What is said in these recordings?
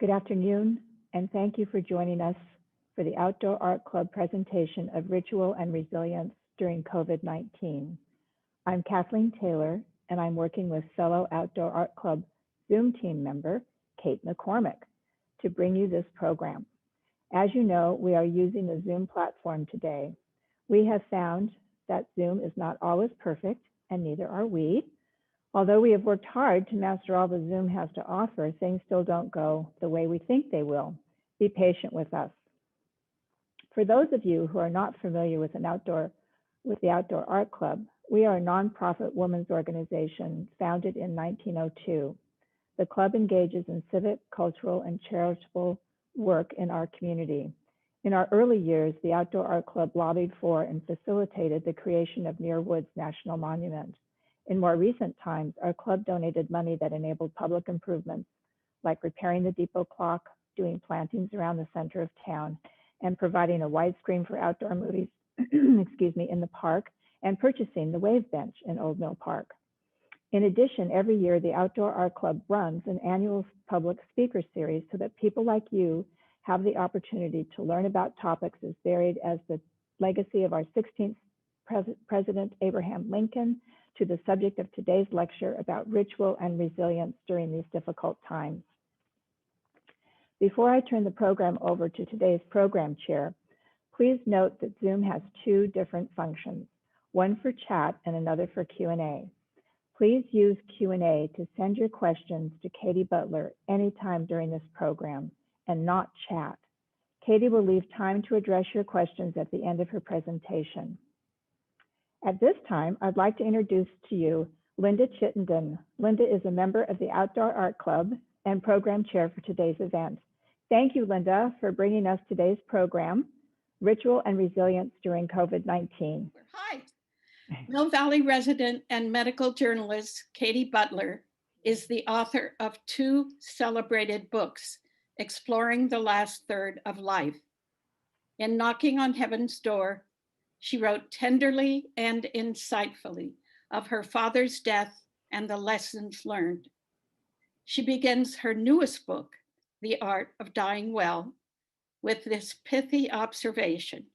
Good afternoon, and thank you for joining us for the Outdoor Art Club presentation of Ritual and Resilience during COVID-19. I'm Kathleen Taylor, and I'm working with fellow Outdoor Art Club Zoom team member, Kate McCormick, to bring you this program. As you know, we are using the Zoom platform today. We have found that Zoom is not always perfect, and neither are we. Although we have worked hard to master all the Zoom has to offer, things still don't go the way we think they will. Be patient with us. For those of you who are not familiar with the Outdoor Art Club, we are a nonprofit women's organization founded in 1902. The club engages in civic, cultural, and charitable work in our community. In our early years, the Outdoor Art Club lobbied for and facilitated the creation of Muir Woods National Monument. In more recent times, our club donated money that enabled public improvements, like repairing the depot clock, doing plantings around the center of town, and providing a widescreen for outdoor movies, in the park, and purchasing the Wave Bench in Old Mill Park. In addition, every year, the Outdoor Art Club runs an annual public speaker series so that people like you have the opportunity to learn about topics as varied as the legacy of our 16th President Abraham Lincoln, to the subject of today's lecture about ritual and resilience during these difficult times. Before I turn the program over to today's program chair, please note that Zoom has two different functions, one for chat and another for Q&A. Please use Q&A to send your questions to Katy Butler anytime during this program, and not chat. Katy will leave time to address your questions at the end of her presentation. At this time, I'd like to introduce to you Linda Chittenden. Linda is a member of the Outdoor Art Club and program chair for today's event. Thank you, Linda, for bringing us today's program, Ritual and Resilience during COVID-19. Hi. Mill Valley resident and medical journalist Katy Butler is the author of two celebrated books exploring the last third of life. In Knocking on Heaven's Door, she wrote tenderly and insightfully of her father's death and the lessons learned. She begins her newest book, The Art of Dying Well, with this pithy observation.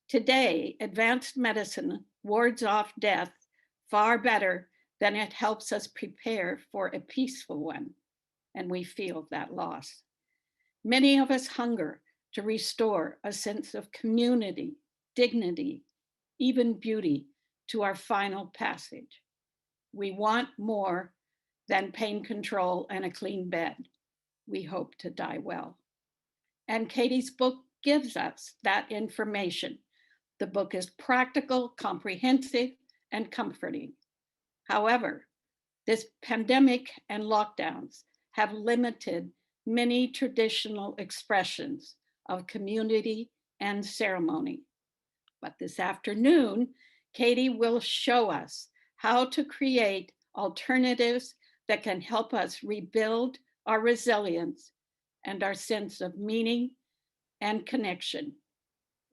Today, advanced medicine wards off death far better than it helps us prepare for a peaceful one, and we feel that loss. Many of us hunger to restore a sense of community, dignity, even beauty to our final passage. We want more than pain control and a clean bed. We hope to die well. And Katy's book gives us that information. The book is practical, comprehensive, and comforting. However, this pandemic and lockdowns have limited many traditional expressions of community and ceremony. But this afternoon, Katy will show us how to create alternatives that can help us rebuild our resilience and our sense of meaning and connection.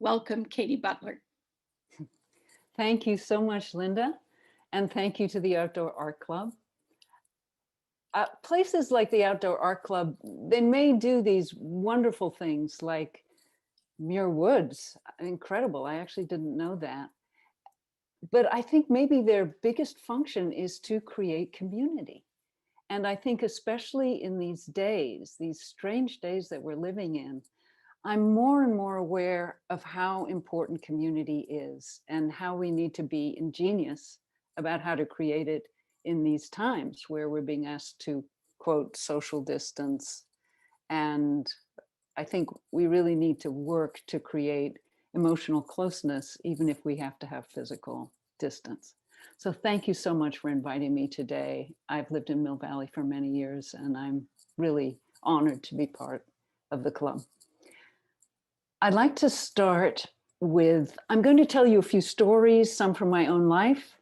Welcome, Katy Butler. Thank you so much, Linda. And thank you to the Outdoor Art Club. Places like the Outdoor Art Club, they may do these wonderful things like Muir Woods, incredible. I actually didn't know that. But I think maybe their biggest function is to create community. And I think especially in these days, these strange days that we're living in, I'm more and more aware of how important community is and how we need to be ingenious about how to create it in these times where we're being asked to, quote, social distance. And I think we really need to work to create emotional closeness, even if we have to have physical distance. So thank you so much for inviting me today. I've lived in Mill Valley for many years, and I'm really honored to be part of the club. I'd like to start with, I'm going to tell you a few stories, some from my own life.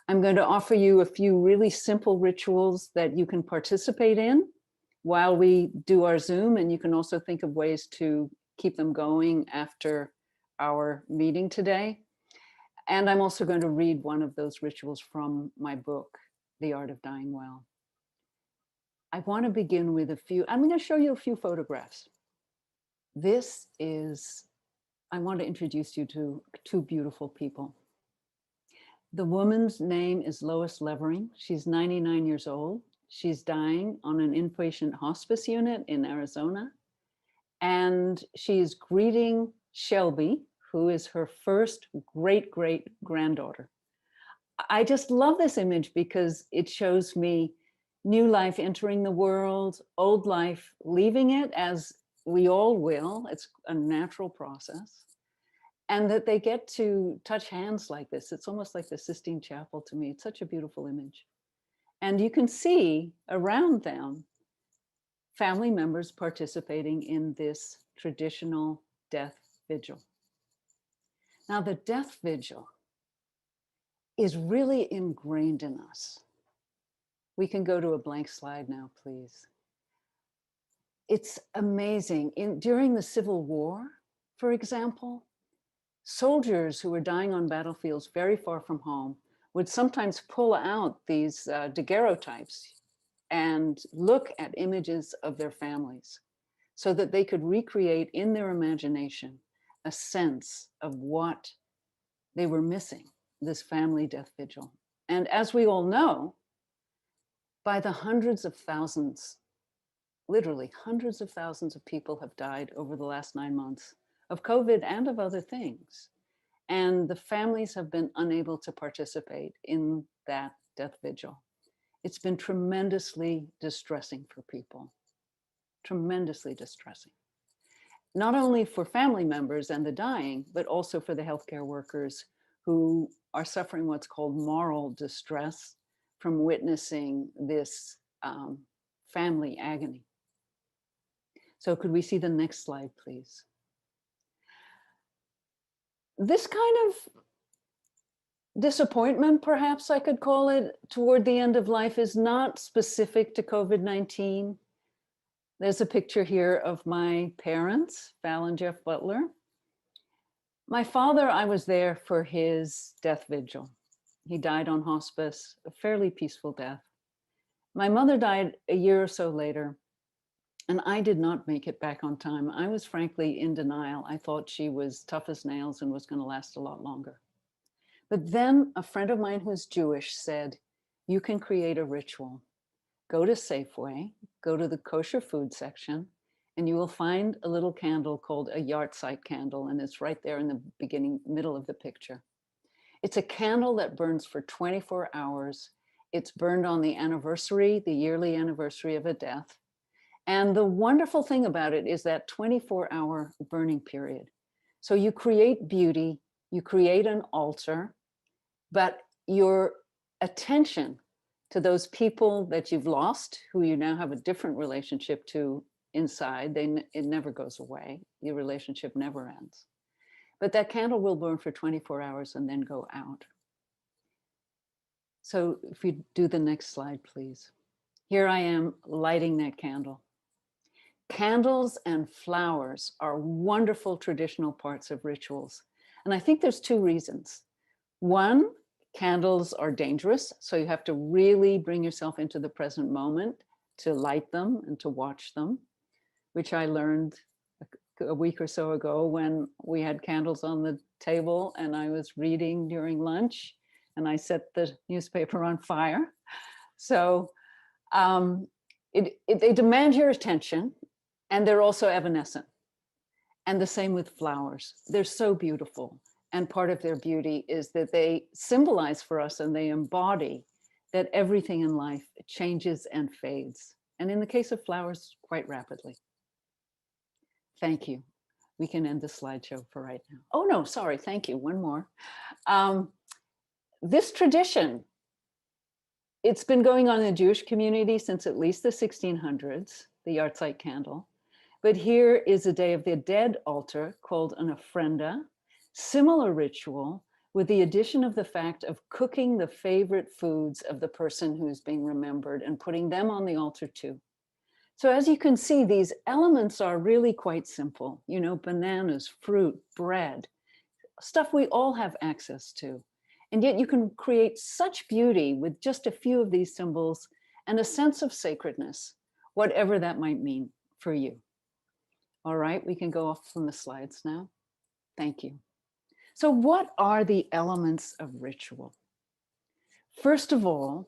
I'm going to offer you a few really simple rituals that you can participate in while we do our Zoom, and you can also think of ways to keep them going after our meeting today. And I'm also going to read one of those rituals from my book, The Art of Dying Well. I want to begin with I'm going to show you a few photographs. I want to introduce you to two beautiful people. The woman's name is Lois Levering. She's 99 years old. She's dying on an inpatient hospice unit in Arizona. And she's greeting Shelby, who is her first great-great-granddaughter. I just love this image because it shows me new life entering the world, old life leaving it, as we all will. It's a natural process. And that they get to touch hands like this. It's almost like the Sistine Chapel to me. It's such a beautiful image. And you can see around them family members participating in this traditional death vigil. Now, the death vigil is really ingrained in us. We can go to a blank slide now, please. It's amazing. During the Civil War, for example, soldiers who were dying on battlefields very far from home would sometimes pull out these daguerreotypes and look at images of their families so that they could recreate in their imagination a sense of what they were missing, this family death vigil. And as we all know, by the hundreds of thousands, literally hundreds of thousands of people have died over the last 9 months of COVID and of other things. And the families have been unable to participate in that death vigil. It's been tremendously distressing for people, tremendously distressing. Not only for family members and the dying, but also for the healthcare workers who are suffering what's called moral distress from witnessing this family agony. So could we see the next slide, please? This kind of disappointment, perhaps I could call it, toward the end of life is not specific to COVID-19. There's a picture here of my parents, Val and Jeff Butler. My father, I was there for his death vigil. He died on hospice, a fairly peaceful death. My mother died a year or so later, and I did not make it back on time. I was frankly in denial. I thought she was tough as nails and was going to last a lot longer. But then a friend of mine who's Jewish said, you can create a ritual. Go to Safeway, go to the kosher food section, and you will find a little candle called a yahrzeit candle, and it's right there in the middle of the picture. It's a candle that burns for 24 hours. It's burned on the anniversary, the yearly anniversary of a death. And the wonderful thing about it is that 24-hour burning period. So you create beauty, you create an altar, but your attention to those people that you've lost, who you now have a different relationship to inside, it never goes away. Your relationship never ends. But that candle will burn for 24 hours and then go out. So if you do the next slide, please. Here I am lighting that candle. Candles and flowers are wonderful traditional parts of rituals. And I think there's two reasons. One, candles are dangerous, so you have to really bring yourself into the present moment to light them and to watch them, which I learned a week or so ago when we had candles on the table and I was reading during lunch and I set the newspaper on fire. So they demand your attention, and they're also evanescent. And the same with flowers. They're so beautiful. And part of their beauty is that they symbolize for us and they embody that everything in life changes and fades. And in the case of flowers, quite rapidly. Thank you. We can end the slideshow for right now. Oh no, sorry, thank you, one more. This tradition, it's been going on in the Jewish community since at least the 1600s, the yahrzeit candle. But here is a Day of the Dead altar called an ofrenda, similar ritual with the addition of the fact of cooking the favorite foods of the person who's being remembered and putting them on the altar too. So as you can see, these elements are really quite simple, you know, bananas, fruit, bread, stuff we all have access to. And yet you can create such beauty with just a few of these symbols and a sense of sacredness whatever that might mean for you. All right, we can go off from the slides now. Thank you. So what are the elements of ritual? First of all,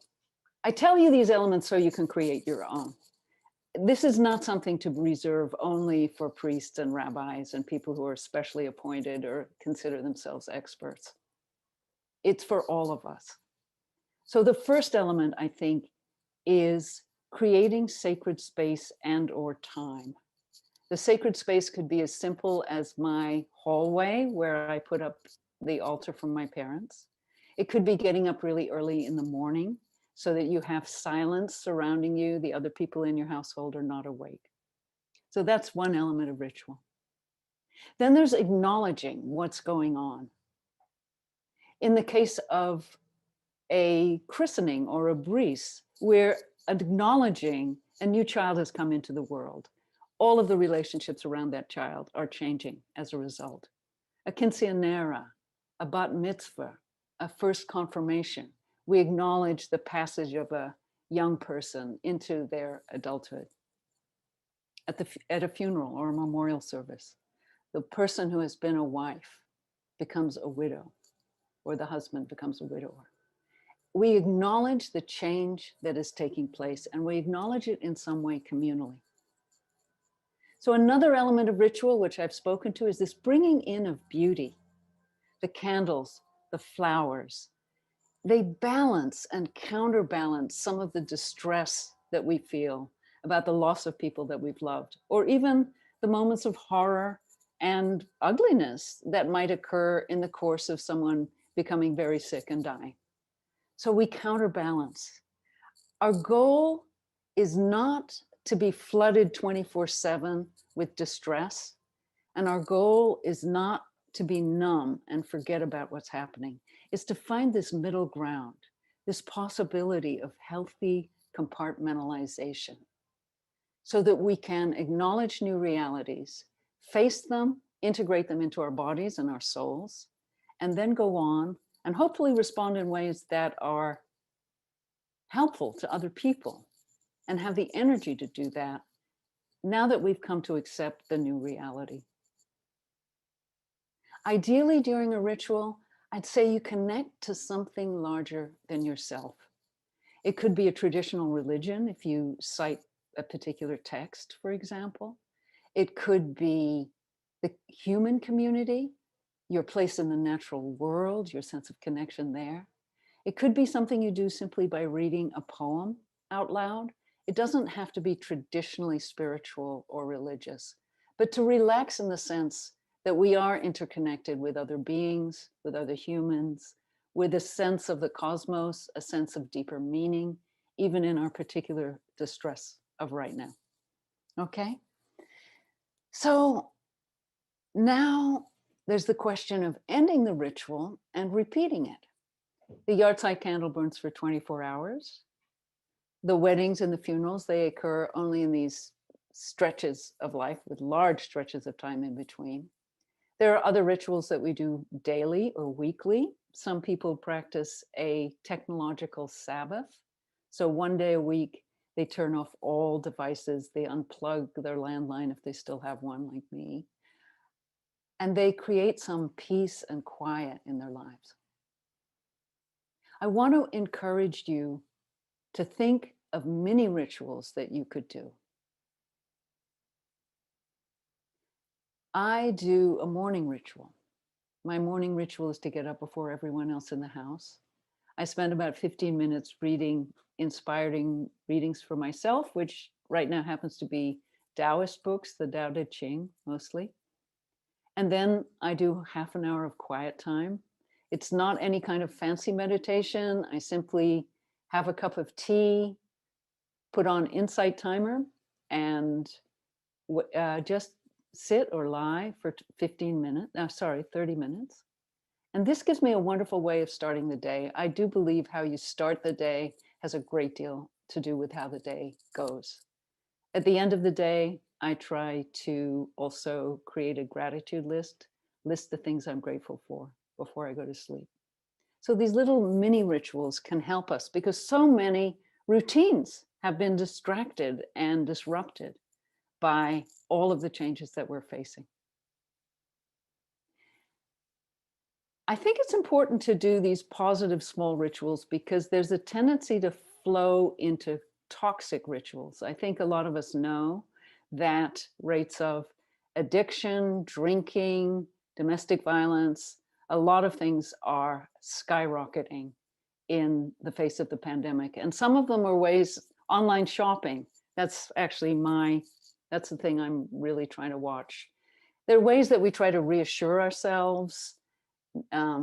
I tell you these elements so you can create your own. This is not something to reserve only for priests and rabbis and people who are specially appointed or consider themselves experts. It's for all of us. So the first element, I think, is creating sacred space and or time. The sacred space could be as simple as my hallway where I put up the altar from my parents. It could be getting up really early in the morning so that you have silence surrounding you. The other people in your household are not awake. So that's one element of ritual. Then there's acknowledging what's going on. In the case of a christening or a bris, we're acknowledging a new child has come into the world. All of the relationships around that child are changing as a result. A quinceañera, a bat mitzvah, a first confirmation. We acknowledge the passage of a young person into their adulthood. At a funeral or a memorial service, the person who has been a wife becomes a widow, or the husband becomes a widower. We acknowledge the change that is taking place, and we acknowledge it in some way communally. So another element of ritual, which I've spoken to, is this bringing in of beauty. The candles, the flowers, they balance and counterbalance some of the distress that we feel about the loss of people that we've loved, or even the moments of horror and ugliness that might occur in the course of someone becoming very sick and dying. So we counterbalance. Our goal is not to be flooded 24/7 with distress. And our goal is not to be numb and forget about what's happening. It's to find this middle ground, this possibility of healthy compartmentalization so that we can acknowledge new realities, face them, integrate them into our bodies and our souls, and then go on and hopefully respond in ways that are helpful to other people and have the energy to do that now that we've come to accept the new reality. Ideally, during a ritual, I'd say you connect to something larger than yourself. It could be a traditional religion if you cite a particular text, for example. It could be the human community, your place in the natural world, your sense of connection there. It could be something you do simply by reading a poem out loud. It doesn't have to be traditionally spiritual or religious, but to relax in the sense that we are interconnected with other beings, with other humans, with a sense of the cosmos, a sense of deeper meaning, even in our particular distress of right now. Okay? So now there's the question of ending the ritual and repeating it. The yahrzeit candle burns for 24 hours. The weddings and the funerals, they occur only in these stretches of life with large stretches of time in between. There are other rituals that we do daily or weekly. Some people practice a technological Sabbath. So one day a week, they turn off all devices. They unplug their landline if they still have one, like me. And they create some peace and quiet in their lives. I want to encourage you to think of mini rituals that you could do. I do a morning ritual. My morning ritual is to get up before everyone else in the house. I spend about 15 minutes reading inspiring readings for myself, which right now happens to be Taoist books, the Tao Te Ching mostly. And then I do half an hour of quiet time. It's not any kind of fancy meditation. I simply have a cup of tea, put on Insight Timer, and just sit or lie for 30 minutes. And this gives me a wonderful way of starting the day. I do believe how you start the day has a great deal to do with how the day goes. At the end of the day, I try to also create a gratitude list the things I'm grateful for before I go to sleep. So these little mini rituals can help us because so many routines have been distracted and disrupted by all of the changes that we're facing. I think it's important to do these positive small rituals because there's a tendency to flow into toxic rituals. I think a lot of us know that rates of addiction, drinking, domestic violence, a lot of things are skyrocketing in the face of the pandemic. And some of them are ways, online shopping. That's actually that's the thing I'm really trying to watch. There are ways that we try to reassure ourselves,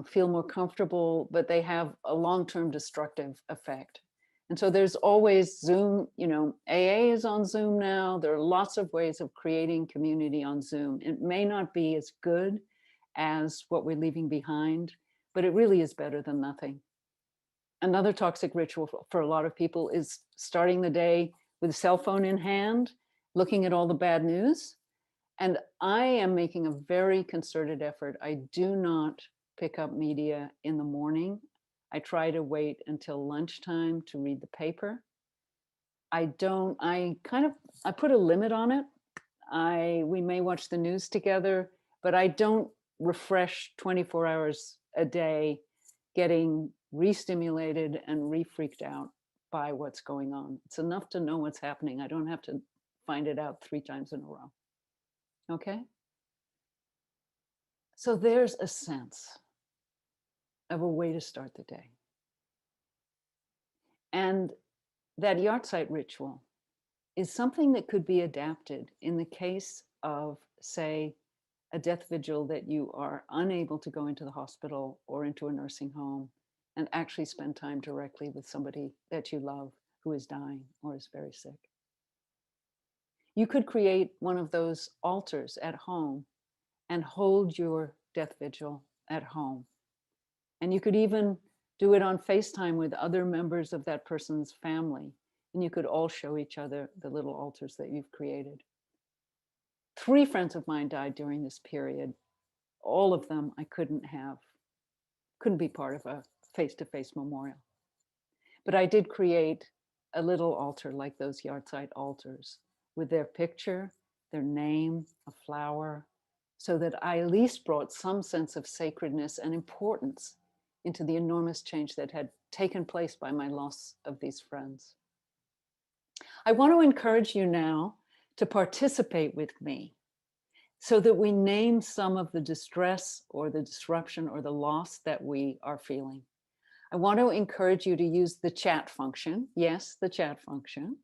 feel more comfortable, but they have a long-term destructive effect. And so there's always Zoom, AA is on Zoom now. There are lots of ways of creating community on Zoom. It may not be as good as what we're leaving behind, but it really is better than nothing. Another toxic ritual for a lot of people is starting the day with a cell phone in hand, looking at all the bad news. And I am making a very concerted effort. I do not pick up media in the morning. I try to wait until lunchtime to read the paper. I put a limit on it. We may watch the news together, but I don't refresh 24 hours a day, getting re-stimulated and re-freaked out by what's going on. It's enough to know what's happening. I don't have to find it out 3 times in a row. Okay? So there's a sense of a way to start the day. And that yahrzeit ritual is something that could be adapted in the case of, say, a death vigil that you are unable to go into the hospital or into a nursing home and actually spend time directly with somebody that you love who is dying or is very sick. You could create one of those altars at home and hold your death vigil at home. And you could even do it on FaceTime with other members of that person's family. And you could all show each other the little altars that you've created. 3 friends of mine died during this period. All of them I couldn't be part of a face-to-face memorial. But I did create a little altar like those yahrzeit altars with their picture, their name, a flower, so that I at least brought some sense of sacredness and importance into the enormous change that had taken place by my loss of these friends. I want to encourage you now to participate with me so that we name some of the distress or the disruption or the loss that we are feeling. I want to encourage you to use the chat function. Yes, the chat function.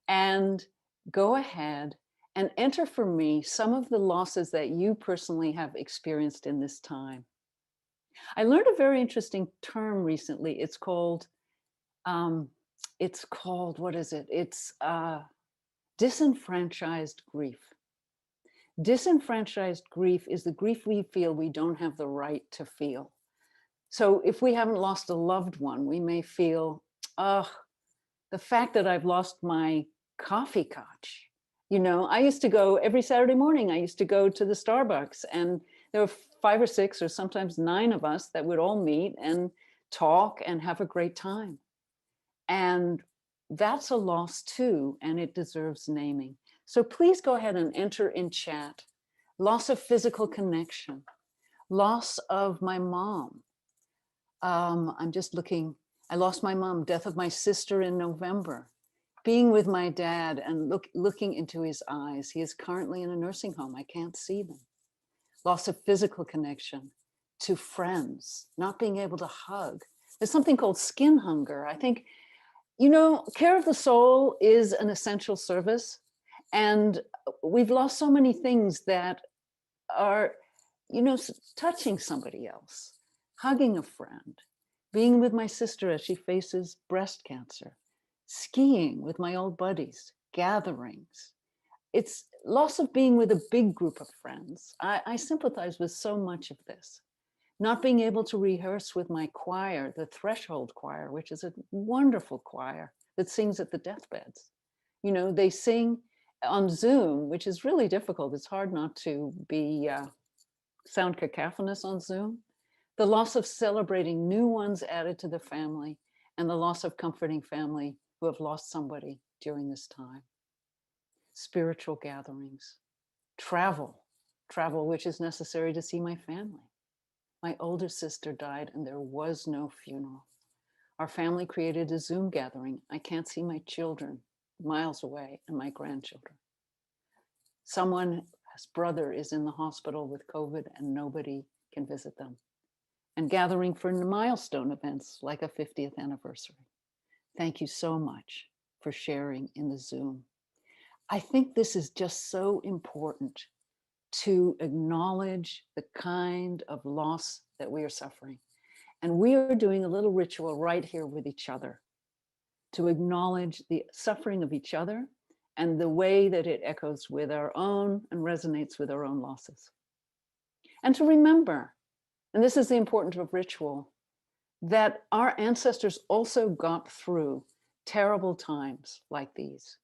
And go ahead and enter for me some of the losses that you personally have experienced in this time. I learned a very interesting term recently. It's called, what is it? It's disenfranchised grief. Disenfranchised grief is the grief we feel we don't have the right to feel. So if we haven't lost a loved one, we may feel, the fact that I've lost my coffee couch. I used to go every Saturday morning, I used to go to the Starbucks, and there were 5 or 6 or sometimes 9 of us that would all meet and talk and have a great time. And that's a loss too, and it deserves naming. So please go ahead and enter in chat. Loss of physical connection, loss of my mom. I'm just looking, I lost my mom, death of my sister in November. Being with my dad and looking into his eyes. He is currently in a nursing home. I can't see them. Loss of physical connection to friends, not being able to hug. There's something called skin hunger. I think, care of the soul is an essential service. And we've lost so many things that are, touching somebody else, hugging a friend, being with my sister as she faces breast cancer, skiing with my old buddies, gatherings. It's loss of being with a big group of friends. I sympathize with so much of this. Not being able to rehearse with my choir, the Threshold Choir, which is a wonderful choir that sings at the deathbeds. They sing on Zoom, which is really difficult. It's hard not to be sound cacophonous on Zoom. The loss of celebrating new ones added to the family, and the loss of comforting family who have lost somebody during this time. Spiritual gatherings, travel, which is necessary to see my family. My older sister died and there was no funeral. Our family created a Zoom gathering. I can't see my children miles away and my grandchildren. Someone's brother is in the hospital with COVID and nobody can visit them. And gathering for milestone events like a 50th anniversary. Thank you so much for sharing in the Zoom. I think this is just so important to acknowledge the kind of loss that we are suffering. And we are doing a little ritual right here with each other to acknowledge the suffering of each other and the way that it echoes with our own and resonates with our own losses. And to remember, and this is the importance of ritual, that our ancestors also got through terrible times like these.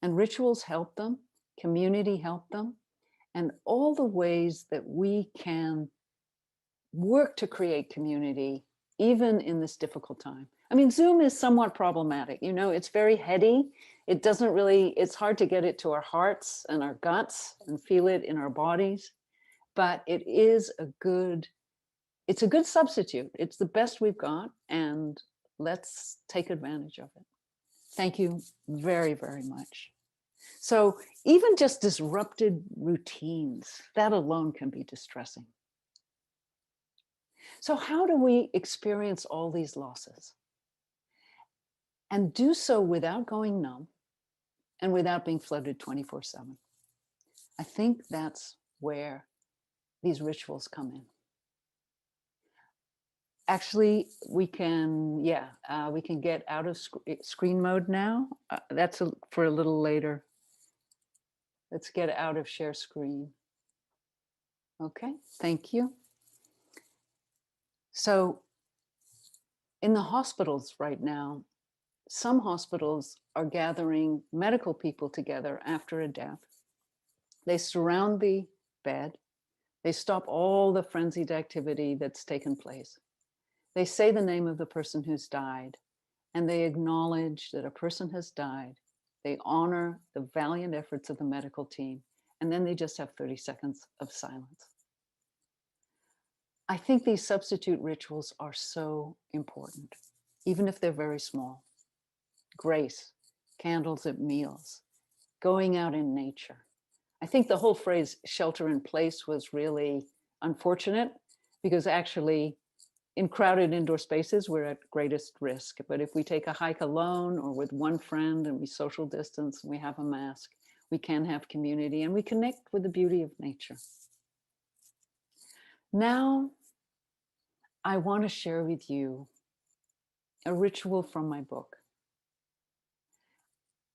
And rituals help them, community helped them, and all the ways that we can work to create community, even in this difficult time. I mean, Zoom is somewhat problematic. You know, it's very heady. It doesn't really, it's hard to get it to our hearts and our guts and feel it in our bodies, but it is it's a good substitute. It's the best we've got, and let's take advantage of it. Thank you very, very much. So even just disrupted routines, that alone can be distressing. So how do we experience all these losses? And do so without going numb and without being flooded 24/7. I think that's where these rituals come in. Actually, we can get out of screen mode now. That's for a little later. Let's get out of share screen. Okay, thank you. So in the hospitals right now, some hospitals are gathering medical people together after a death. They surround the bed. They stop all the frenzied activity that's taken place. They say the name of the person who's died, and they acknowledge that a person has died. They honor the valiant efforts of the medical team, and then they just have 30 seconds of silence. I think these substitute rituals are so important, even if they're very small. Grace, candles at meals, going out in nature. I think the whole phrase shelter in place was really unfortunate, because actually in crowded indoor spaces, we're at greatest risk. But if we take a hike alone or with one friend and we social distance and we have a mask, we can have community and we connect with the beauty of nature. Now, I want to share with you a ritual from my book.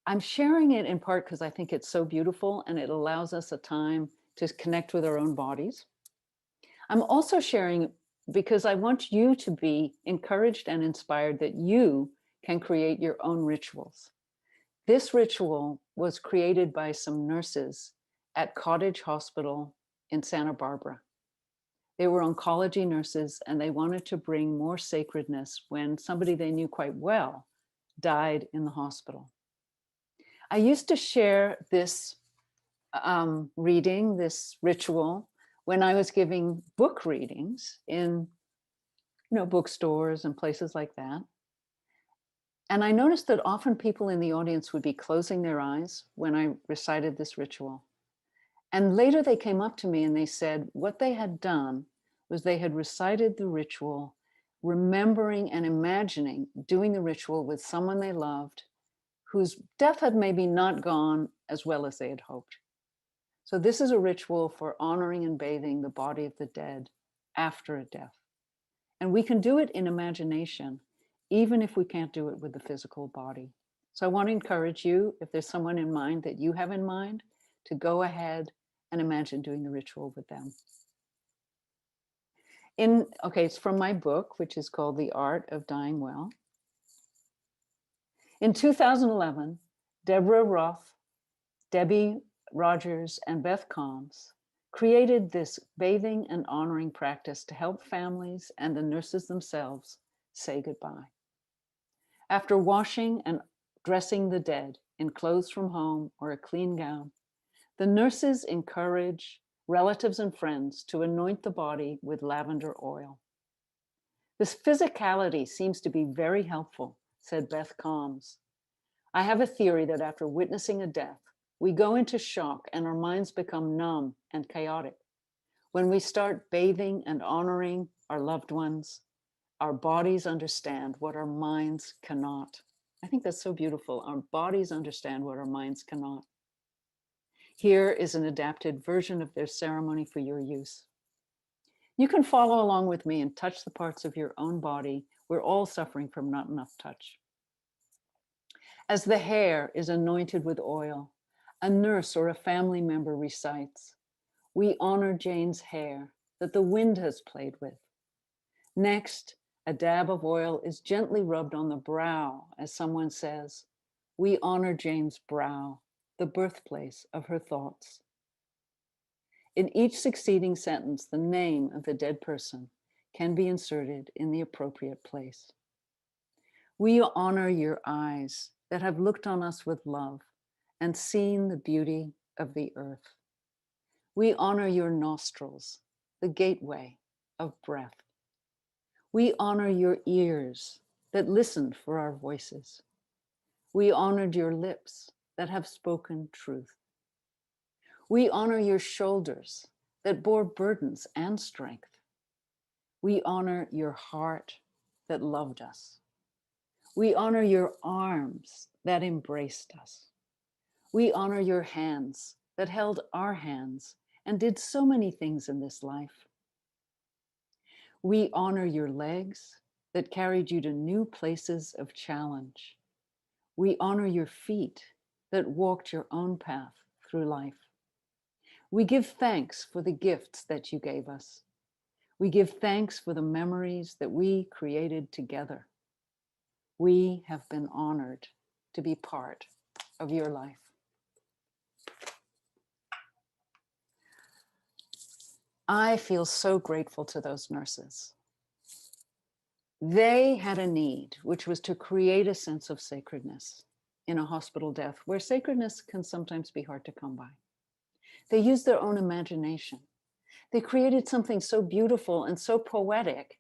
I'm sharing it in part because I think it's so beautiful and it allows us a time to connect with our own bodies. I'm also sharing because I want you to be encouraged and inspired that you can create your own rituals. This ritual was created by some nurses at Cottage Hospital in Santa Barbara. They were oncology nurses and they wanted to bring more sacredness when somebody they knew quite well died in the hospital. I used to share this reading, this ritual, when I was giving book readings in bookstores and places like that. And I noticed that often people in the audience would be closing their eyes when I recited this ritual. And later they came up to me and they said what they had done was they had recited the ritual, remembering and imagining doing the ritual with someone they loved, whose death had maybe not gone as well as they had hoped. So this is a ritual for honoring and bathing the body of the dead after a death. And we can do it in imagination, even if we can't do it with the physical body. So I want to encourage you, if there's someone in mind that you have in mind, to go ahead and imagine doing the ritual with them. It's from my book, which is called The Art of Dying Well. In 2011, Deborah Roth, Debbie Rogers, and Beth Combs created this bathing and honoring practice to help families and the nurses themselves say goodbye. After washing and dressing the dead, in clothes from home or a clean gown, the nurses encourage relatives and friends to anoint the body with lavender oil. This physicality seems to be very helpful, said Beth Combs. I have a theory that after witnessing a death, we go into shock and our minds become numb and chaotic. When we start bathing and honoring our loved ones, our bodies understand what our minds cannot. I think that's so beautiful. Our bodies understand what our minds cannot. Here is an adapted version of their ceremony for your use. You can follow along with me and touch the parts of your own body. We're all suffering from not enough touch. As the hair is anointed with oil, a nurse or a family member recites, "We honor Jane's hair that the wind has played with." Next, a dab of oil is gently rubbed on the brow as someone says, "We honor Jane's brow, the birthplace of her thoughts." In each succeeding sentence, the name of the dead person can be inserted in the appropriate place. We honor your eyes that have looked on us with love and seen the beauty of the earth. We honor your nostrils, the gateway of breath. We honor your ears that listened for our voices. We honored your lips that have spoken truth. We honor your shoulders that bore burdens and strength. We honor your heart that loved us. We honor your arms that embraced us. We honor your hands that held our hands and did so many things in this life. We honor your legs that carried you to new places of challenge. We honor your feet that walked your own path through life. We give thanks for the gifts that you gave us. We give thanks for the memories that we created together. We have been honored to be part of your life. I feel so grateful to those nurses. They had a need, which was to create a sense of sacredness in a hospital death, where sacredness can sometimes be hard to come by. They used their own imagination. They created something so beautiful and so poetic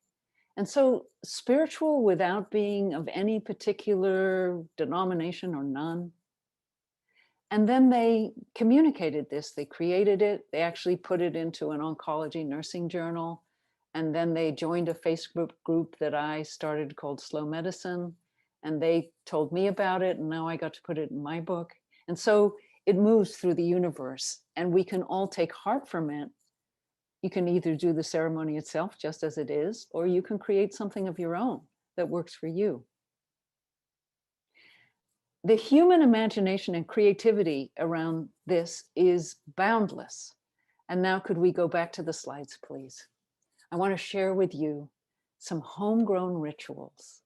and so spiritual without being of any particular denomination or none. And then they communicated this, they created it, they actually put it into an oncology nursing journal. And then they joined a Facebook group that I started called Slow Medicine. And they told me about it, and now I got to put it in my book. And so it moves through the universe, and we can all take heart from it. You can either do the ceremony itself just as it is, or you can create something of your own that works for you. The human imagination and creativity around this is boundless. And now could we go back to the slides, please? I want to share with you some homegrown rituals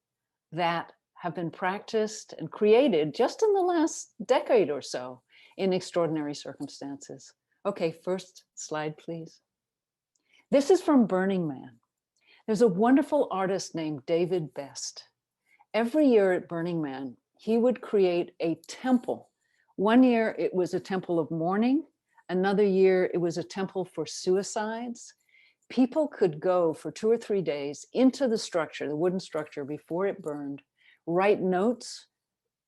that have been practiced and created just in the last decade or so in extraordinary circumstances. Okay, first slide, please. This is from Burning Man. There's a wonderful artist named David Best. Every year at Burning Man, he would create a temple. One year it was a temple of mourning. Another year it was a temple for suicides. People could go for 2 or 3 days into the structure, the wooden structure before it burned, write notes,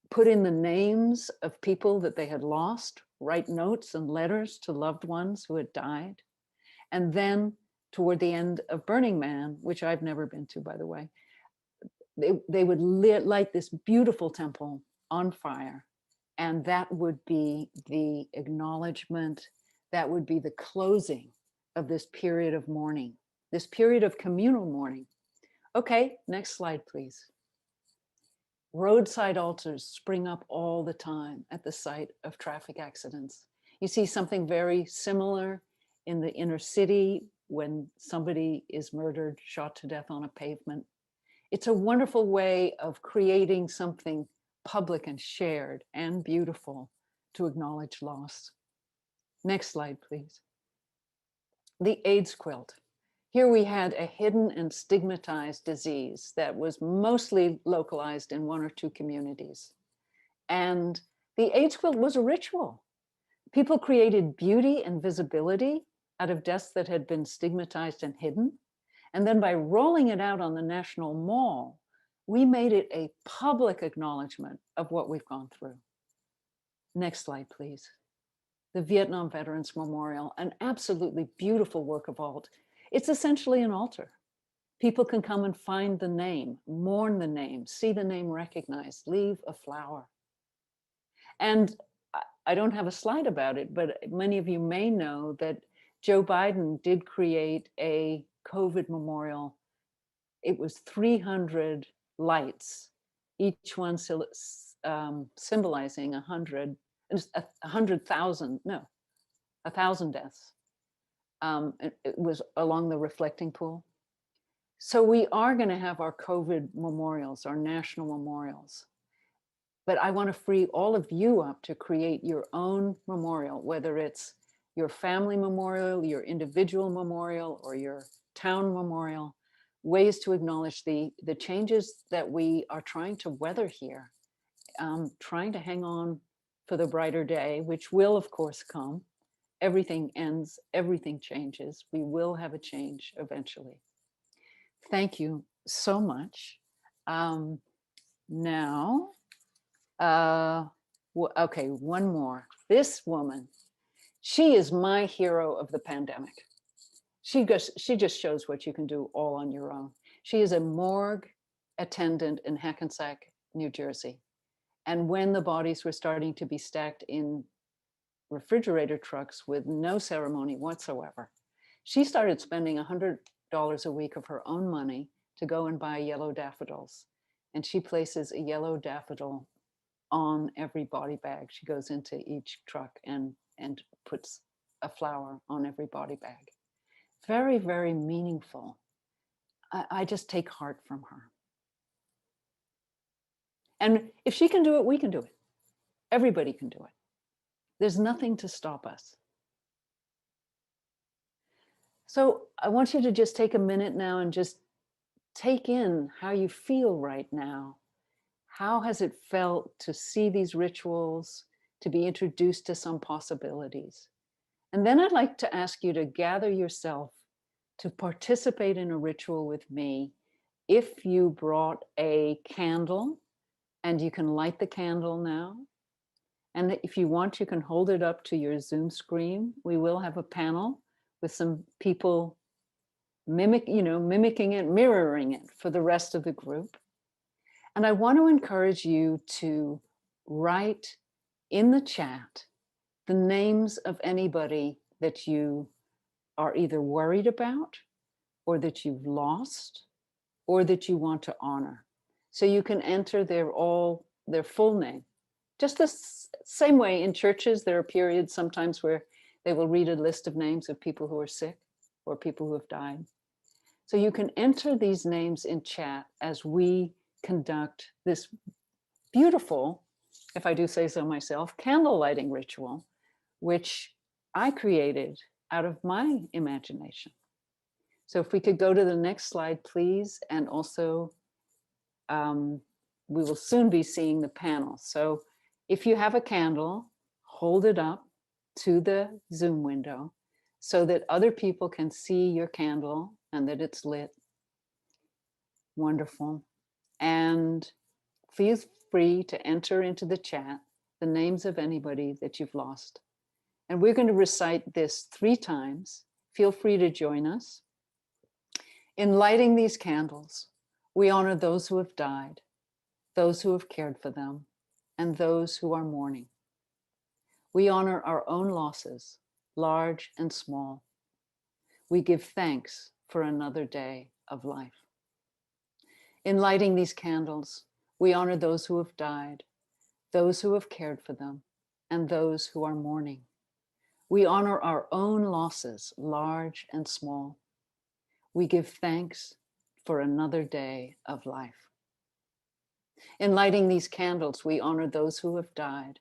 put in the names of people that they had lost, write notes and letters to loved ones who had died. And then toward the end of Burning Man, which I've never been to, by the way, they would light this beautiful temple on fire. And that would be the acknowledgement, that would be the closing of this period of mourning, this period of communal mourning. Okay, next slide, please. Roadside altars spring up all the time at the site of traffic accidents. You see something very similar in the inner city when somebody is murdered, shot to death on a pavement. It's a wonderful way of creating something public and shared and beautiful to acknowledge loss. Next slide, please. The AIDS quilt. Here we had a hidden and stigmatized disease that was mostly localized in 1 or 2 communities. And The AIDS quilt was a ritual. People created beauty and visibility out of deaths that had been stigmatized and hidden. And then by rolling it out on the National Mall, we made it a public acknowledgement of what we've gone through. Next slide, please. The Vietnam Veterans Memorial, an absolutely beautiful work of art. It's essentially an altar. People can come and find the name, mourn the name, see the name recognized, leave a flower. And I don't have a slide about it, but many of you may know that Joe Biden did create a COVID memorial. It was 300 lights, each one symbolizing 100,000, no, 1,000 deaths. It was along the reflecting pool. So we are going to have our COVID memorials, our national memorials. But I want to free all of you up to create your own memorial, whether it's your family memorial, your individual memorial, or your town memorial, ways to acknowledge the changes that we are trying to weather here, trying to hang on for the brighter day, which will, of course, come. Everything ends, everything changes. We will have a change eventually. Thank you so much. Now, okay, one more. This woman, she is my hero of the pandemic. She just shows what you can do all on your own. She is a morgue attendant in Hackensack, New Jersey. And when the bodies were starting to be stacked in refrigerator trucks with no ceremony whatsoever, she started spending $100 a week of her own money to go and buy yellow daffodils. And she places a yellow daffodil on every body bag. She goes into each truck and puts a flower on every body bag. Very, very meaningful. I just take heart from her. And if she can do it, we can do it. Everybody can do it. There's nothing to stop us. So I want you to just take a minute now and just take in how you feel right now. How has it felt to see these rituals, to be introduced to some possibilities? And then I'd like to ask you to gather yourself to participate in a ritual with me. If you brought a candle, and you can light the candle now. And if you want, you can hold it up to your Zoom screen. We will have a panel with some people mimicking it, mirroring it for the rest of the group. And I want to encourage you to write in the chat the names of anybody that you are either worried about, or that you've lost, or that you want to honor. So you can enter their full name. Just the same way in churches, there are periods sometimes where they will read a list of names of people who are sick or people who have died. So you can enter these names in chat as we conduct this beautiful, if I do say so myself, candle lighting ritual, which I created out of my imagination. So if we could go to the next slide, please. And also, we will soon be seeing the panel. So if you have a candle, hold it up to the Zoom window so that other people can see your candle and that it's lit. Wonderful. And feel free to enter into the chat the names of anybody that you've lost. And we're going to recite this 3 times. Feel free to join us. In lighting these candles, we honor those who have died, those who have cared for them, and those who are mourning. We honor our own losses, large and small. We give thanks for another day of life. In lighting these candles, we honor those who have died, those who have cared for them, and those who are mourning. We honor our own losses, large and small. We give thanks for another day of life. In lighting these candles, we honor those who have died,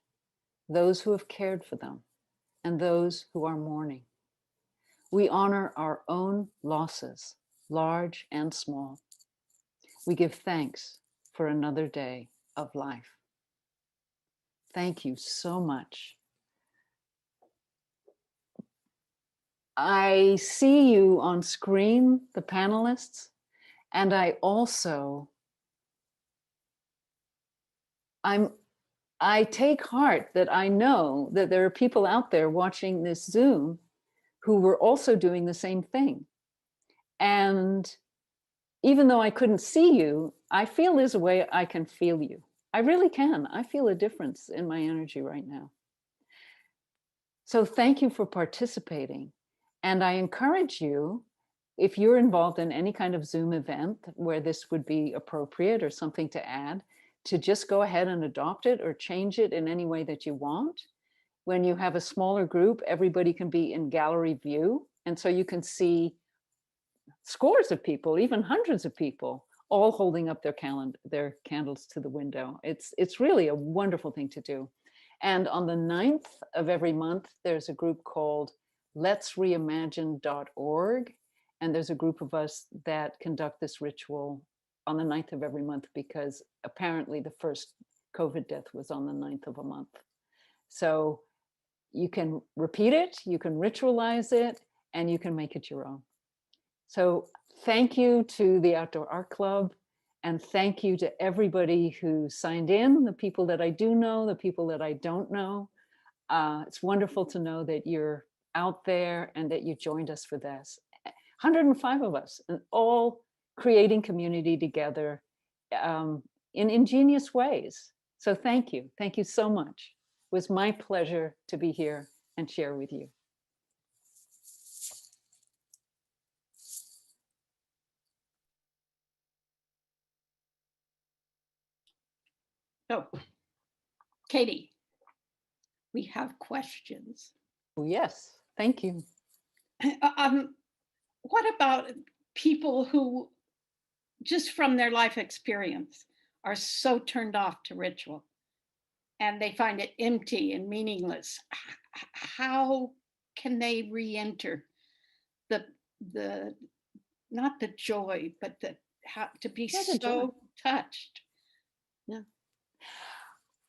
those who have cared for them, and those who are mourning. We honor our own losses, large and small. We give thanks for another day of life. Thank you so much. I see you on screen, the panelists, and I take heart that I know that there are people out there watching this Zoom who were also doing the same thing. And even though I couldn't see you, I feel there's a way I can feel you. I really can. I feel a difference in my energy right now. So thank you for participating. And I encourage you, if you're involved in any kind of Zoom event where this would be appropriate or something to add, to just go ahead and adopt it or change it in any way that you want. When you have a smaller group, everybody can be in gallery view. And so you can see scores of people, even hundreds of people, all holding up their candles to the window. It's really a wonderful thing to do. And on the 9th of every month, there's a group called letsreimagine.org. And there's a group of us that conduct this ritual on the 9th of every month, because apparently the first COVID death was on the 9th of a month. So you can repeat it, you can ritualize it, and you can make it your own. So thank you to the Outdoor Art Club, and thank you to everybody who signed in, the people that I do know, the people that I don't know. It's wonderful to know that you're out there and that you joined us for this. 105 of us, and all creating community together in ingenious ways. So thank you. Thank you so much. It was my pleasure to be here and share with you. So, Katy, we have questions. Oh, yes, thank you. What about people who, just from their life experience, are so turned off to ritual and they find it empty and meaningless? How can they re-enter the not the joy, but to be so touched?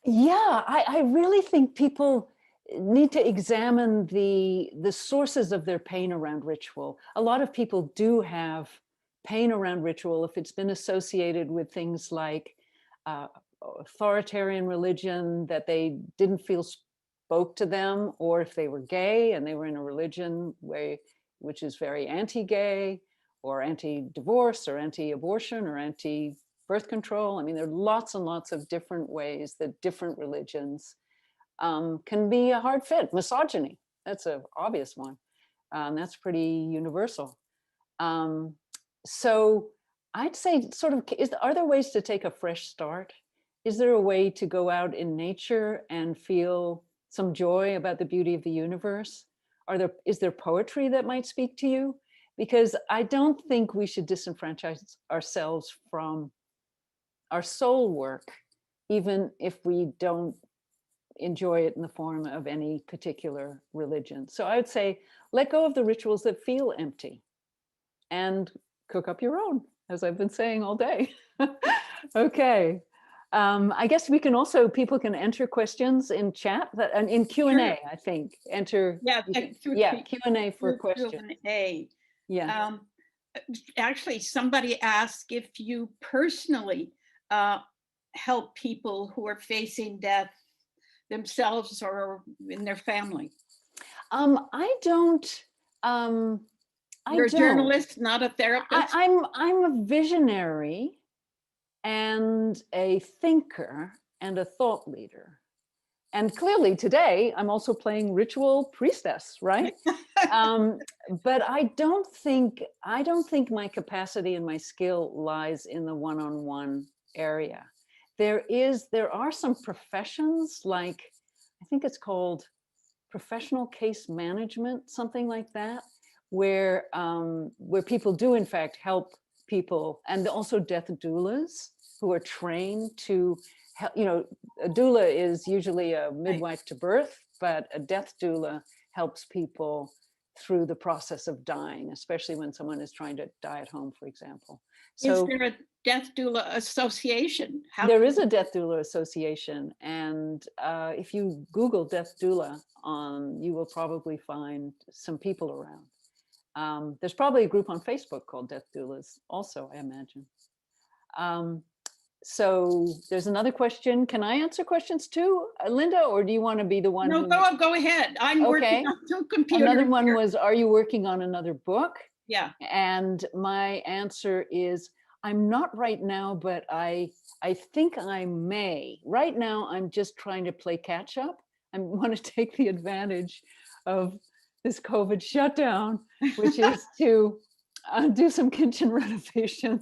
Yeah, I really think people need to examine the sources of their pain around ritual. A lot of people do have pain around ritual if it's been associated with things like authoritarian religion that they didn't feel spoke to them, or if they were gay and they were in a religion which is very anti-gay or anti-divorce or anti-abortion or anti-birth control. I mean, there are lots and lots of different ways that different religions can be a hard fit. Misogyny, that's an obvious one. That's pretty universal. So I'd say sort of, are there ways to take a fresh start? Is there a way to go out in nature and feel some joy about the beauty of the universe? Is there poetry that might speak to you? Because I don't think we should disenfranchise ourselves from our soul work, even if we don't enjoy it in the form of any particular religion. So I would say, let go of the rituals that feel empty and cook up your own, as I've been saying all day. Okay. I guess we can also, people can enter questions in chat, and in Q&A, sure. I think, enter, Q&A for questions. Q&A. Yeah. Actually, somebody asked if you personally help people who are facing death themselves or in their family. I don't. You're a journalist, not a therapist. I'm a visionary and a thinker and a thought leader. And clearly today I'm also playing ritual priestess, right? But I don't think my capacity and my skill lies in the one-on-one area. There are some professions, like I think it's called professional case management, something like that, where people do in fact help people, and also death doulas who are trained to help. You know, a doula is usually a midwife to birth, but a death doula helps people through the process of dying, especially when someone is trying to die at home, for example. Is So there a death doula association? How there is a death doula association, and if you Google death doula, you will probably find some people around. There's probably a group on Facebook called Death Doulas also, I imagine. So there's another question. Can I answer questions too, Linda, or do you want to be the one No, who... go ahead. I'm working Okay. on two computers. Another one here. was, are you working on another book? Yeah. And my answer is, I'm not right now, but I think I may. Right now, I'm just trying to play catch up. I want to take the advantage of this COVID shutdown, which is to do some kitchen renovation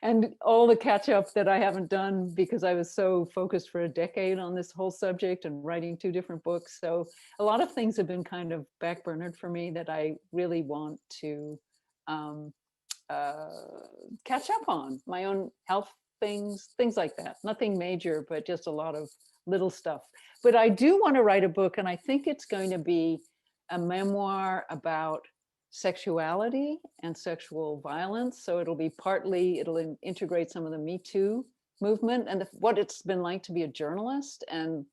and all the catch up that I haven't done because I was so focused for a decade on this whole subject and writing 2 different books. So a lot of things have been kind of backburnered for me that I really want to catch up on. My own health things like that. Nothing major, but just a lot of little stuff. But I do want to write a book, and I think it's going to be a memoir about sexuality and sexual violence. So it'll integrate some of the Me Too movement and what it's been like to be a journalist, and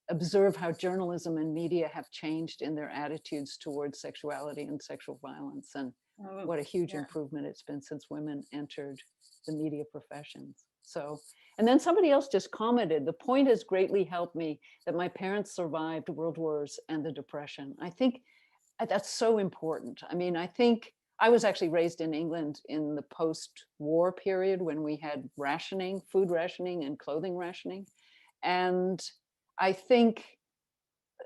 observe how journalism and media have changed in their attitudes towards sexuality and sexual violence, and what a huge improvement it's been since women entered the media professions. So, and then somebody else just commented, the point has greatly helped me that my parents survived world wars and the Depression. I think that's so important. I mean, I think I was actually raised in England in the post-war period when we had rationing, food rationing and clothing rationing. And I think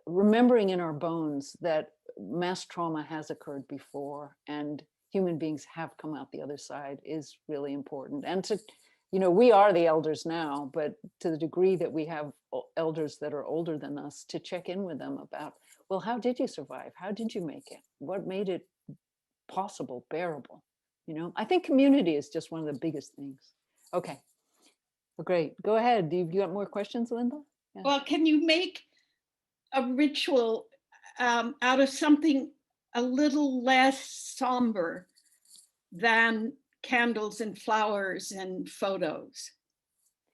remembering in our bones that mass trauma has occurred before and human beings have come out the other side is really important. And to, we are the elders now, but to the degree that we have elders that are older than us, to check in with them about, well, how did you survive? How did you make it? What made it possible, bearable? I think community is just one of the biggest things. Okay, well, great. Go ahead. Do you got more questions, Linda? Yeah. Well, can you make a ritual out of something a little less somber than candles and flowers and photos?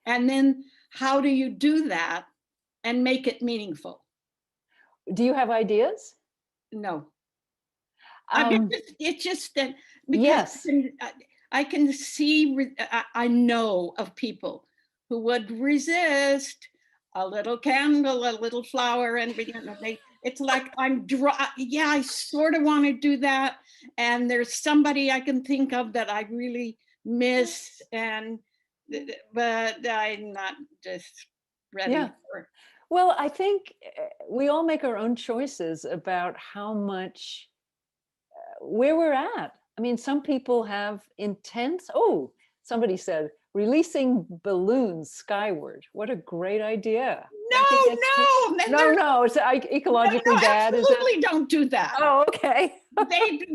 And then how do you do that and make it meaningful? Do you have ideas? No. It's just that because yes, I can see, I know of people who would resist a little candle, a little flower, and it's like I'm dry. Yeah, I sort of want to do that, and there's somebody I can think of that I really miss, but I'm not just ready for. Well, I think we all make our own choices about how much, where we're at. I mean, some people have intense, somebody said, releasing balloons skyward. What a great idea. No, it's ecologically bad. Absolutely don't do that. Oh, okay.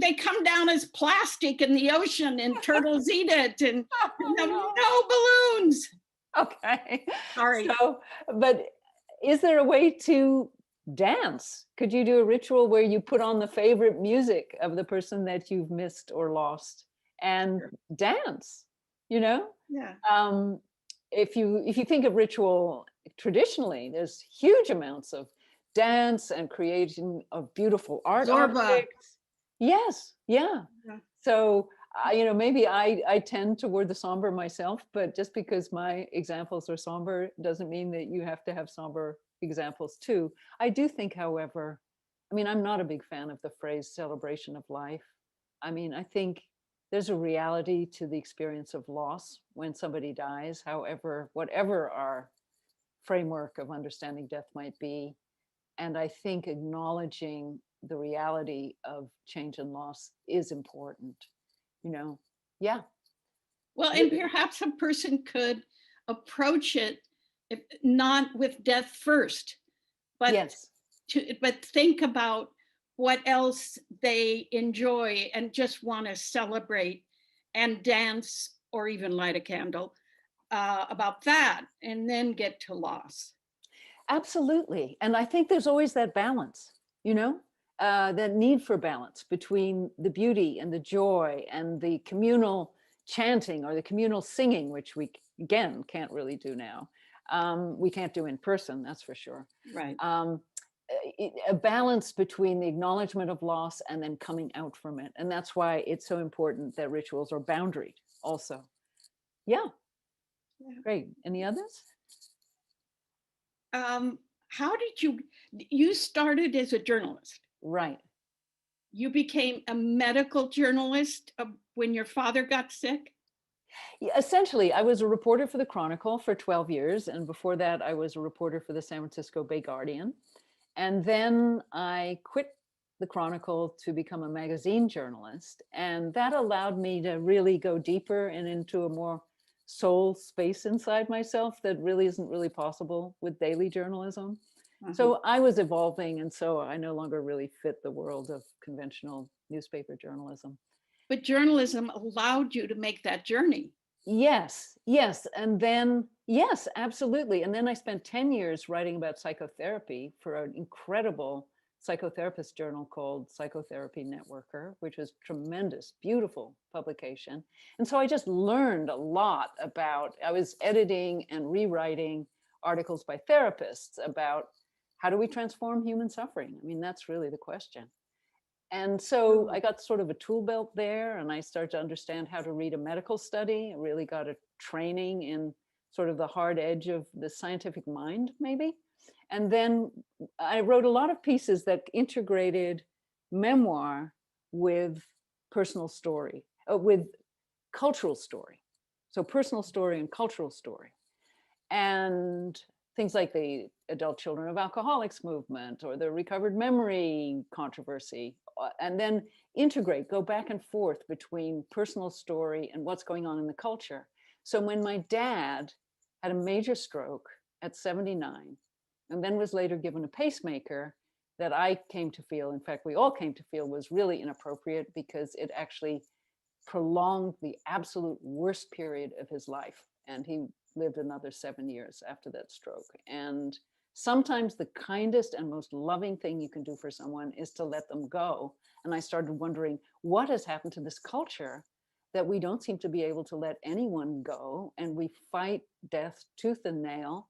They come down as plastic in the ocean and turtles eat it, and no balloons. Okay. Sorry. So, but is there a way to dance? Could you do a ritual where you put on the favorite music of the person that you've missed or lost and dance? Yeah. If you think of ritual traditionally, there's huge amounts of dance and creating of beautiful art objects. Yes, yeah. So maybe I tend toward the somber myself, but just because my examples are somber doesn't mean that you have to have somber examples too. I do think, however, I'm not a big fan of the phrase celebration of life. I think there's a reality to the experience of loss when somebody dies, however, whatever our framework of understanding death might be. And I think acknowledging the reality of change and loss is important. Yeah. Well, and perhaps a person could approach it not with death first, but yes, but think about what else they enjoy and just want to celebrate and dance or even light a candle about that, and then get to loss. Absolutely. And I think there's always that balance, that need for balance between the beauty and the joy and the communal chanting or the communal singing, which we, again, can't really do now. We can't do in person, that's for sure. Right. A balance between the acknowledgement of loss and then coming out from it. And that's why it's so important that rituals are boundaried also. Yeah. Great. Any others? How did you started as a journalist? Right. You became a medical journalist when your father got sick? Yeah, essentially, I was a reporter for the Chronicle for 12 years. And before that, I was a reporter for the San Francisco Bay Guardian. And then I quit the Chronicle to become a magazine journalist. And that allowed me to really go deeper and into a more soul space inside myself that really isn't really possible with daily journalism. So I was evolving, and so I no longer really fit the world of conventional newspaper journalism. But journalism allowed you to make that journey. Yes, yes. And then, yes, absolutely. And then I spent 10 years writing about psychotherapy for an incredible psychotherapist journal called Psychotherapy Networker, which was tremendous, beautiful publication. And so I just learned a lot about, I was editing and rewriting articles by therapists about how do we transform human suffering? I mean, that's really the question. And so I got sort of a tool belt there, and I started to understand how to read a medical study. I really got a training in sort of the hard edge of the scientific mind, maybe. And then I wrote a lot of pieces that integrated memoir with personal story, with cultural story. So personal story and cultural story. And things like the Adult Children of Alcoholics movement or the recovered memory controversy, and then integrate, go back and forth between personal story and what's going on in the culture. So when my dad had a major stroke at 79, and then was later given a pacemaker, that I came to feel, in fact, we all came to feel was really inappropriate because it actually prolonged the absolute worst period of his life. And he lived another 7 years after that stroke. And sometimes the kindest and most loving thing you can do for someone is to let them go. And I started wondering, what has happened to this culture that we don't seem to be able to let anyone go, and we fight death tooth and nail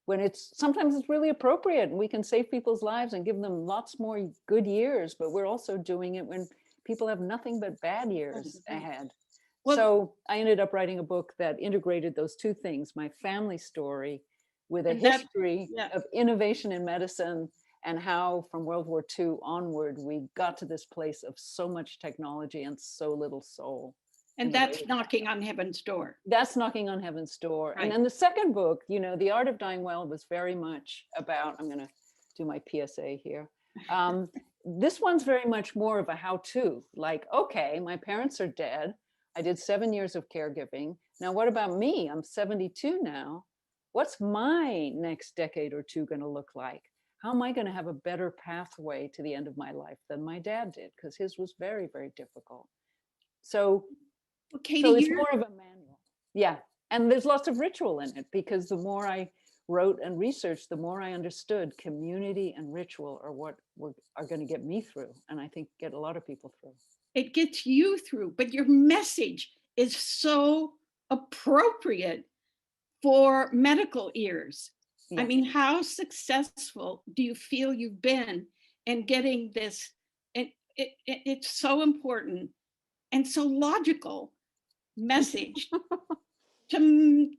when sometimes it's really appropriate and we can save people's lives and give them lots more good years, but we're also doing it when people have nothing but bad years ahead. Well, so I ended up writing a book that integrated those two things, my family story with a history of innovation in medicine and how from World War II onward, we got to this place of so much technology and so little soul. And that's knocking on heaven's door. That's knocking on heaven's door. Right. And then the second book, The Art of Dying Well, was very much about, I'm going to do my PSA here. This one's very much more of a how-to, like, okay, my parents are dead. I did 7 years of caregiving. Now, what about me? I'm 72 now. What's my next decade or two going to look like? How am I going to have a better pathway to the end of my life than my dad did? Because his was very, very difficult. So, Katy, so it's more of a manual. Yeah. And there's lots of ritual in it, because the more I wrote and researched, the more I understood community and ritual are what are going to get me through. And I think get a lot of people through. It gets you through, but your message is so appropriate for medical ears. Yeah. I mean, how successful do you feel you've been in getting this? And it's so important and so logical message to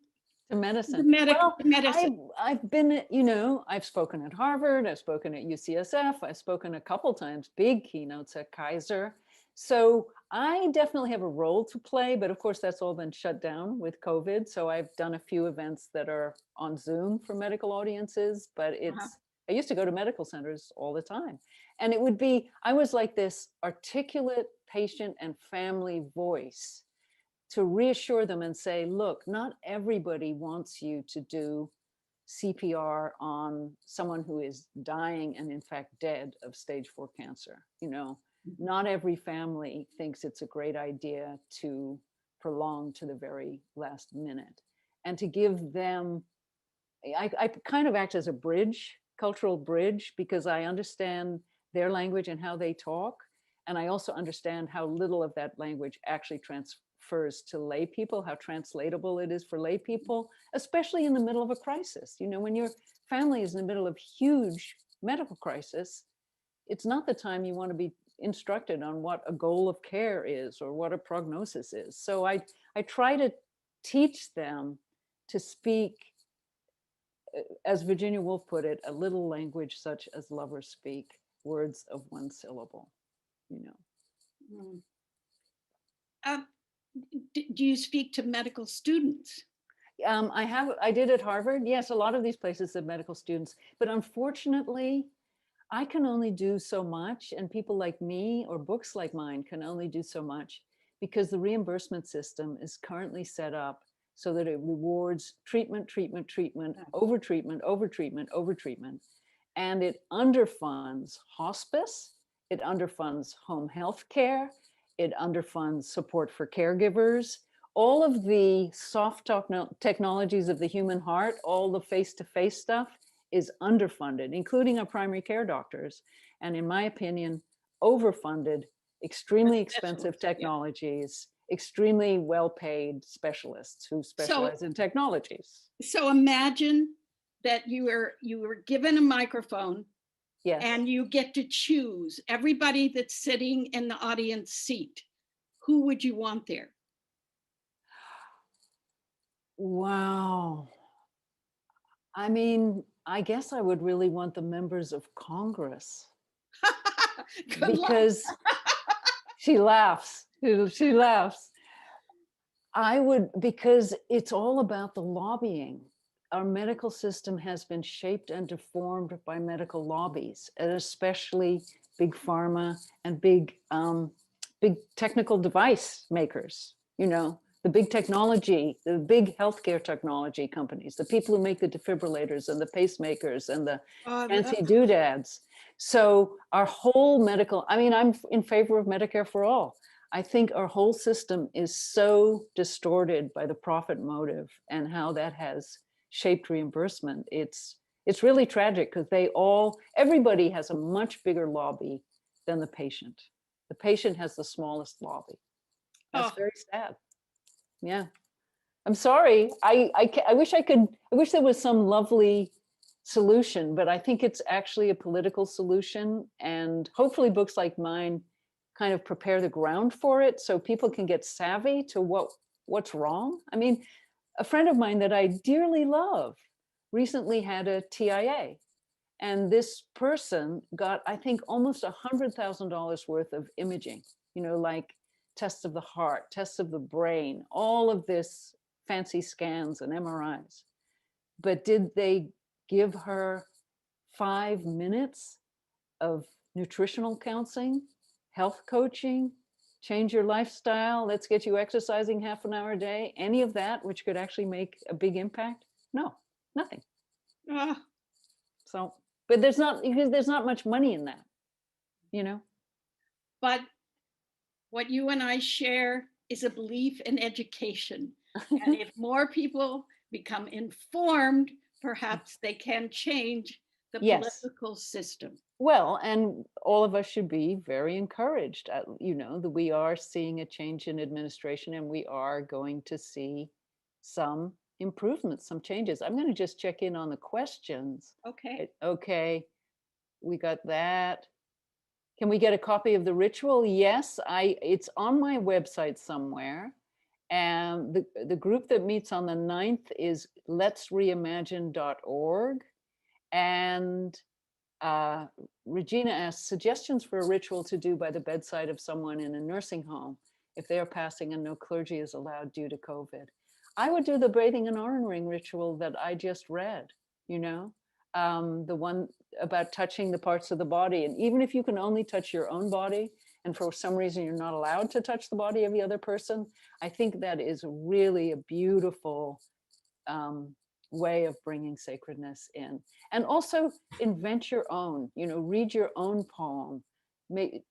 medicine. Medicine. I've been, I've spoken at Harvard, I've spoken at UCSF, I've spoken a couple times, big keynotes at Kaiser. So I definitely have a role to play, but of course that's all been shut down with COVID. So I've done a few events that are on Zoom for medical audiences, but I used to go to medical centers all the time. And I was like this articulate patient and family voice to reassure them and say, look, not everybody wants you to do CPR on someone who is dying and in fact dead of stage 4 cancer. Not every family thinks it's a great idea to prolong to the very last minute. And to give them, I kind of act as a bridge, cultural bridge, because I understand their language and how they talk. And I also understand how little of that language actually transfers to lay people, how translatable it is for lay people, especially in the middle of a crisis. You know, when your family is in the middle of huge medical crisis, it's not the time you want to be instructed on what a goal of care is or what a prognosis is. So I try to teach them to speak, as Virginia Woolf put it, a little language such as lovers speak, words of one syllable, you know. Mm. Do you speak to medical students? I did at Harvard. Yes, a lot of these places have medical students, but unfortunately, I can only do so much, and people like me or books like mine can only do so much because the reimbursement system is currently set up so that it rewards treatment, treatment, treatment, over treatment, over treatment, over treatment. And it underfunds hospice, it underfunds home health care, it underfunds support for caregivers. All of the soft technologies of the human heart, all the face-to-face stuff is underfunded, including our primary care doctors. And in my opinion, overfunded, extremely expensive technologies, extremely well-paid specialists who specialize in technologies. So imagine that you were given a microphone. Yes. And you get to choose everybody that's sitting in the audience seat. Who would you want there? Wow. I mean, I guess I would really want the members of Congress. Because she laughs. She laughs. I would, because it's all about the lobbying. Our medical system has been shaped and deformed by medical lobbies, and especially big pharma and big technical device makers, you know, the big technology, the big healthcare technology companies, the people who make the defibrillators and the pacemakers and the fancy doodads. So our whole medical, I mean, I'm in favor of Medicare for all. I think our whole system is so distorted by the profit motive and how that has shaped reimbursement. It's really tragic because everybody has a much bigger lobby than the patient. The patient has the smallest lobby. That's very sad. Yeah, I'm sorry. I wish there was some lovely solution, but I think it's actually a political solution, and hopefully books like mine kind of prepare the ground for it so people can get savvy to what's wrong. I mean, a friend of mine that I dearly love recently had a TIA, and this person got, I think, almost $100,000 worth of imaging, you know, like tests of the heart, tests of the brain, all of this fancy scans and MRIs. But did they give her 5 minutes of nutritional counseling, health coaching, change your lifestyle, let's get you exercising half an hour a day, any of that which could actually make a big impact? No, nothing. So, but there's not much money in that, you know? But what you and I share is a belief in education. And if more people become informed, perhaps they can change the political system. Well, and all of us should be very encouraged, you know, that we are seeing a change in administration and we are going to see some improvements, some changes. I'm going to just check in on the questions. Okay. Okay, we got that. Can we get a copy of the ritual? Yes, it's on my website somewhere. And the group that meets on the 9th is letsreimagine.org. And Regina asked suggestions for a ritual to do by the bedside of someone in a nursing home if they are passing and no clergy is allowed due to COVID. I would do the bathing and aura ring ritual that I just read, you know, the one about touching the parts of the body. And even if you can only touch your own body, and for some reason you're not allowed to touch the body of the other person, I think that is really a beautiful way of bringing sacredness in. And also invent your own, you know, read your own poem. A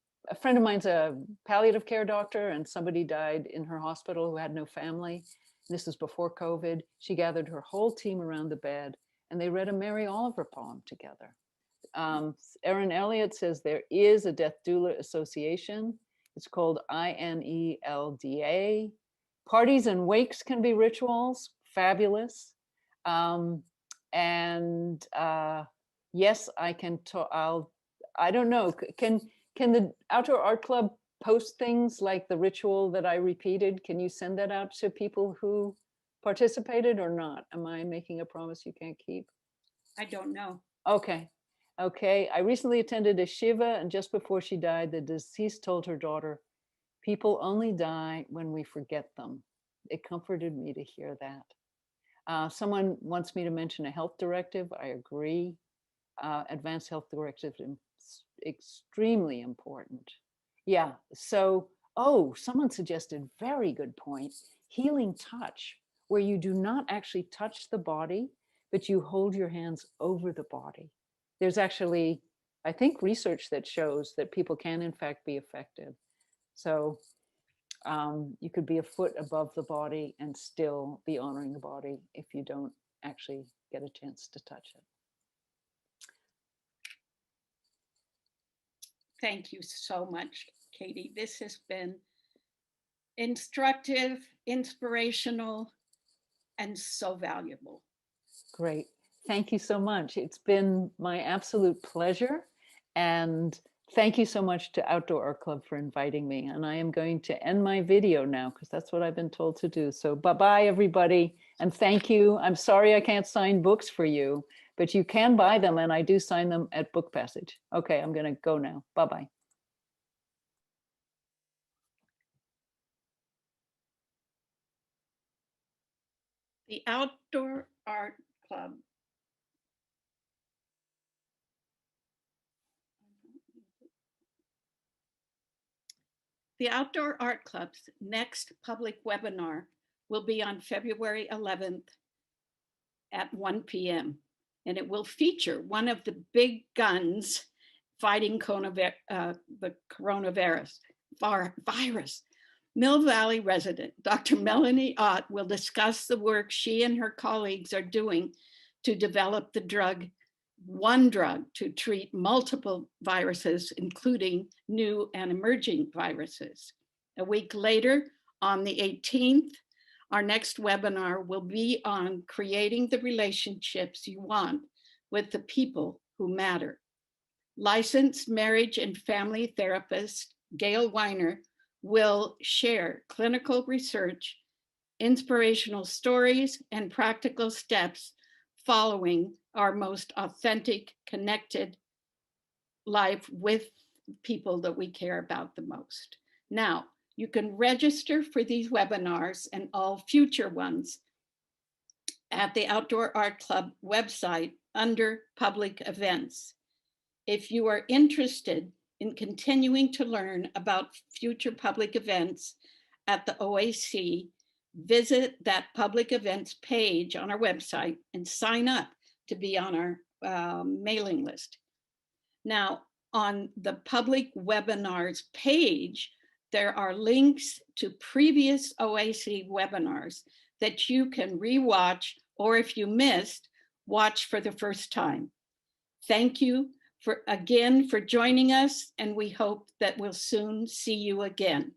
friend of mine's a palliative care doctor, and somebody died in her hospital who had no family. This was before COVID. She gathered her whole team around the bed and they read a Mary Oliver poem together. Erin Elliott says there is a Death Doula Association. It's called INELDA. Parties and wakes can be rituals. Fabulous. Yes, I can talk. I don't know. Can the Outdoor Art Club post things like the ritual that I repeated? Can you send that out to people who participated or not? Am I making a promise you can't keep? I don't know. Okay. Okay. I recently attended a Shiva, and just before she died, the deceased told her daughter, "People only die when we forget them." It comforted me to hear that. Someone wants me to mention a health directive. I agree. Advanced health directive is extremely important. Yeah. So, someone suggested, very good point, healing touch, where you do not actually touch the body, but you hold your hands over the body. There's actually, I think, research that shows that people can in fact be effective. So you could be a foot above the body and still be honoring the body if you don't actually get a chance to touch it. Thank you so much, Katy. This has been instructive, inspirational, and so valuable. Great. Thank you so much. It's been my absolute pleasure. And thank you so much to Outdoor Art Club for inviting me. And I am going to end my video now because that's what I've been told to do. So bye-bye, everybody. And thank you. I'm sorry I can't sign books for you, but you can buy them, and I do sign them at Book Passage. Okay, I'm going to go now. Bye-bye. The Outdoor Art Club. The Outdoor Art Club's next public webinar will be on February 11th at 1 p.m. And it will feature one of the big guns fighting the coronavirus virus. Mill Valley resident Dr. Melanie Ott will discuss the work she and her colleagues are doing to develop one drug to treat multiple viruses, including new and emerging viruses. A week later, on the 18th, our next webinar will be on creating the relationships you want with the people who matter. Licensed marriage and family therapist Gail Weiner will share clinical research, inspirational stories, and practical steps following our most authentic, connected life with people that we care about the most. Now, you can register for these webinars and all future ones at the Outdoor Art Club website under public events. If you are interested in continuing to learn about future public events at the OAC, visit that public events page on our website and sign up to be on our mailing list. Now, on the public webinars page, there are links to previous OAC webinars that you can rewatch, or if you missed, watch for the first time. Thank you again for joining us, and we hope that we'll soon see you again.